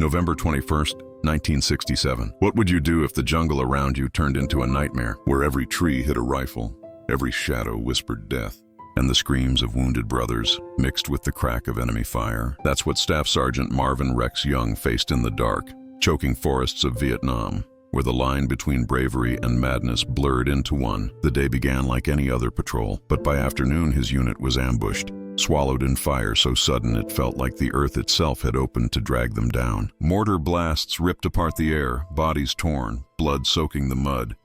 November 21st, 1967. What would you do if the jungle around you turned into a nightmare, where every tree hid a rifle, every shadow whispered death, and the screams of wounded brothers mixed with the crack of enemy fire? That's what Staff Sergeant Marvin Rex Young faced in the dark, choking forests of Vietnam, where the line between bravery and madness blurred into one. The day began like any other patrol, but by afternoon his unit was ambushed, swallowed in fire so sudden it felt like the earth itself had opened to drag them down. Mortar blasts ripped apart the air, bodies torn, blood soaking the mud.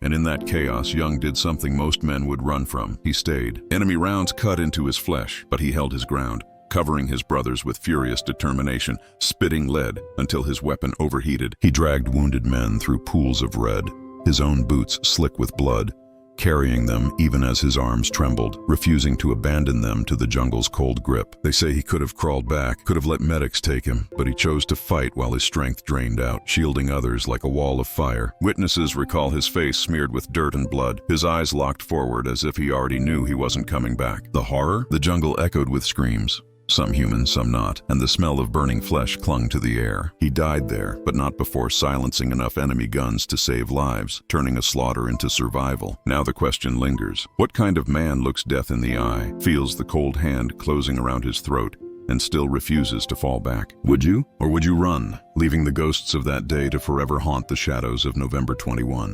And in that chaos, Young did something most men would run from. He stayed. Enemy rounds cut into his flesh, but he held his ground, covering his brothers with furious determination, spitting lead until his weapon overheated. He dragged wounded men through pools of red, his own boots slick with blood, carrying them even as his arms trembled, refusing to abandon them to the jungle's cold grip. They say he could have crawled back, could have let medics take him, but he chose to fight while his strength drained out, shielding others like a wall of fire. Witnesses recall his face smeared with dirt and blood, his eyes locked forward as if he already knew he wasn't coming back. The horror? The jungle echoed with screams. Some human, some not, and the smell of burning flesh clung to the air. He died there, but not before silencing enough enemy guns to save lives, turning a slaughter into survival. Now the question lingers. What kind of man looks death in the eye, feels the cold hand closing around his throat, and still refuses to fall back? Would you? Or would you run, leaving the ghosts of that day to forever haunt the shadows of November 21?